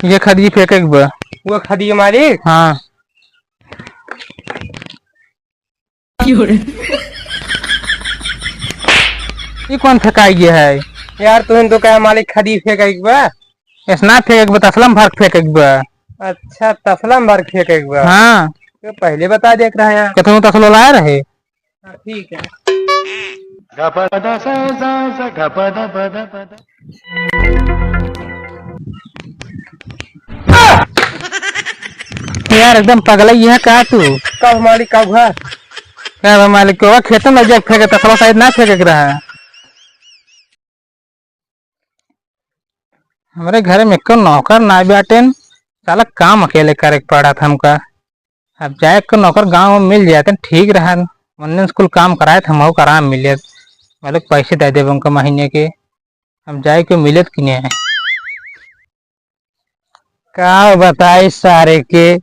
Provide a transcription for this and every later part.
ये खदी फेंके बा। वो खदी मालिक। हाँ ये कौन फेंकाई गया है? यार तुम तो क्या मालिक खदी फेंक बा। स्ना फेंक बा तसलम भर फेंक बा। अच्छा तसला भर फेंक बा। हाँ तो पहले बता देख रहा है यार। कहते तसलो लाया रहे। ठीक है। यार एकदम पगला ही है का तू? कब मालिक कब घर? क्या मालिक को खेतों में जब फेंके तसला शायद ना फेंक रहा है। हमारे घर में क्यों नौकर ना बैठे? साला काम अकेले करे पड़ा था हमका। अब जाए को नौकर गांव में मिल जाते ठीक रहा। मैंने स्कूल काम कराए थे हम कराम मिले मतलब पैसे दे दे उनका महीने के। अब जाए को मिले कि नहीं है का बताई सारे के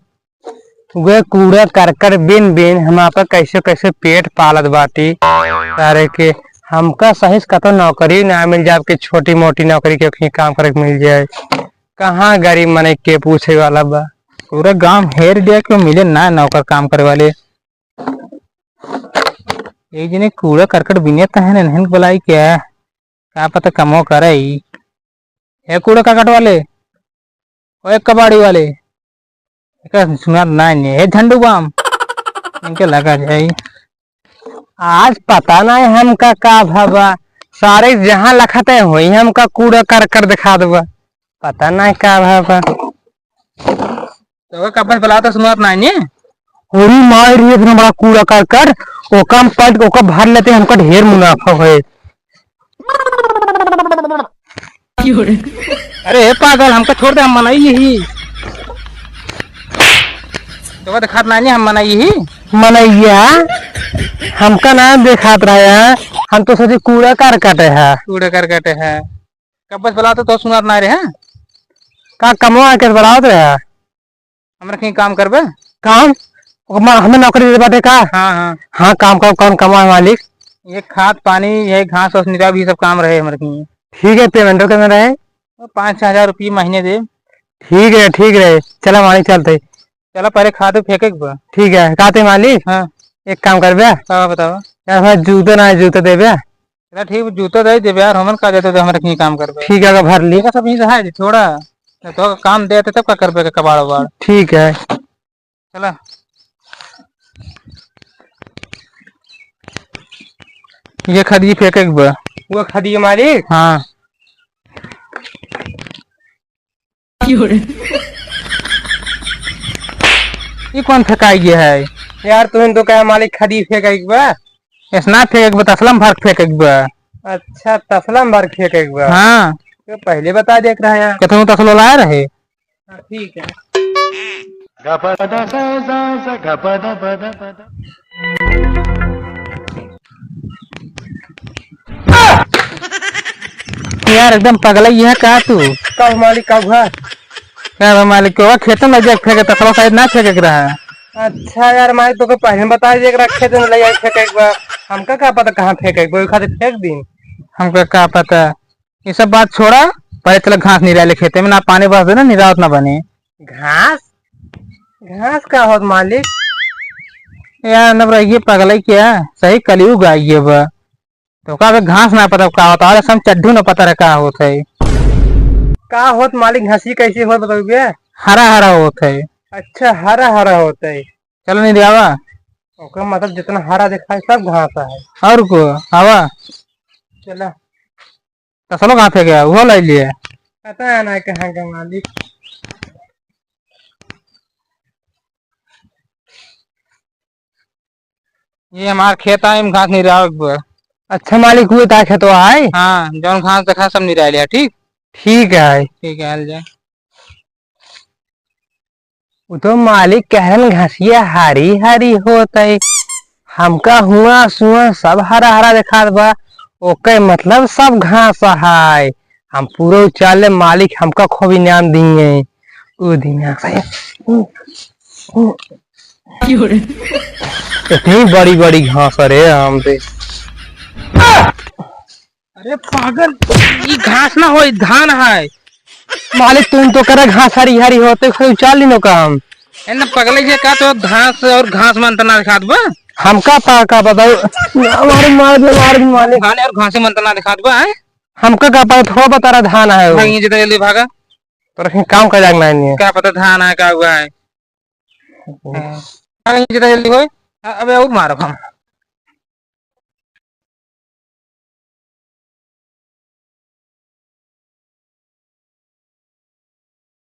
वे कूड़ा करकर बिन बिन हम आपका कैसे कैसे पेट पालत बाटी सारे के। हमका सही से कतो नौकरी ना मिल जाए कि छोटी मोटी नौकरी के कहीं काम करे मिल जाए। कहाँ गरीब मने के पूछे वाला बा। पूरा गांव हेर दिया क्यों मिले ना नौकर काम करे वाले। एक जने कूड़ा करकट बिने तहन नहीं बुलाई क्या पता कमो करे ये कूड़ा करकट वाले और एक कबाड़ी वाले सुना ना है झंडू बाम इनके लगा जाए। आज पता नहीं हमका का भाबा सारे जहाँ लखते है वही हमका कूड़ा कर कर दिखा दबा। पता नहीं का भाबा तो कब बुला तो सुना नहीं होरी मार रही इतना बड़ा कूड़ा कर कर ओकम पट ओका भर लेते हमका ढेर मुनाफा है। अरे पागल हमको छोड़ दे हम मनाई यही तो दिखात नहीं हम मनाई यही मनैया हमका ना दिखात रहा। हम तो सोचे कूड़ा कर कटे है। कूड़ा करकट है कब बस बुला तो सुना ना रहे हैं का कमवा के बढ़ावत रहा हमरा कहीं काम करबे काम हमें नौकरी दे बाटे का। हाँ हाँ हाँ काम का कौन कमा है मालिक? ये खाद पानी ये घास वास निरा भी सब काम रहे हमारे कहीं। ठीक है पेमेंट कितना रहे? 5-6 हजार रुपये महीने दे। ठीक है चलो मालिक चलते। चलो पहले खाद फेंके बा। ठीक है कहते मालिक। हाँ एक काम कर बे बताओ यार हमारे जूते ना जूते दे बे। चलो ठीक जूता दे दे यार हमन का देते तो हमारे कहीं काम करबे। ठीक है भर ली सब यहीं है थोड़ा तो काम देते तब का करबे कबाड़ वबाड़। ठीक है चला ये खदी फेंके बा। वो खदी मालिक। हाँ ये कौन फेंकाई गया है? यार तुम तो क्या मालिक खदी फेंक बा। स्ना फेंक बा तसलम भर फेंक बा। अच्छा तसला भर फेंक बा। हाँ तो पहले बता देख रहा है यार। कहते तसलो लाया रहे। ठीक है। यार एकदम पगला ही है का तू? कब मालिक कब घर? क्या मालिक को खेतों में जब फेंके तसला शायद ना फेंक रहा है। अच्छा यार मालिक तो पहले बता देख रखे थे ले फेंक बा। हमका क्या पता कहाँ फेंक बा खाते फेंक दी। हमको क्या पता ये सब बात छोड़ा पहले चलो घास नहीं रहे खेते में ना पानी बस देना निरावत ना बने। घास घास का होत मालिक? यार नब रहिए पगला ही क्या सही कलयुग आइए बा तो का घास ना पता का होता है सब चड्ढू ना पता रहा का होता है। का होत मालिक घासी कैसे होत बताओगे? हरा हरा होता है। अच्छा हरा हरा होता है। चलो नहीं आवा ओका मतलब जितना हरा दिखा है सब घास है। और को आवा चला तसलो कहाँ फेंके वो ले लिए पता है ना कहाँ का मालिक। ये हमारा खेत है घास नहीं रहा। अच्छा मालिक हुए ता खेतो आए। हाँ जौन घास देखा सब नहीं रह लिया ठीक ठीक है हल जा। वो तो मालिक कहन घासिया हरी हरी होता है। हमका हुआ सुआ सब हरा हरा दिखा बा। ओके मतलब सब घास है। हम पूरा उचाले मालिक हमका खूब इनाम दिए वो दिन इतनी बड़ी बड़ी घास अरे हम पे। अरे पागल ये घास ना हो धान है। मालिक तुम तो करे घास हरी हरी होते उचाल ली नो का हम एन पगले जे का तो घास और घास मंतना दिखात बा। हमका का बताओ हमारे मार मालिक खाने और घासे मंतना दिखात बा है। हमका का पता थोड़ा बता रहा धान है वो भागी जितना जल्दी भागा। तो कहीं काम कर जाना नहीं है क्या पता धान है क्या हुआ है। भागी जितना जल्दी होए। अबे और मारो हम।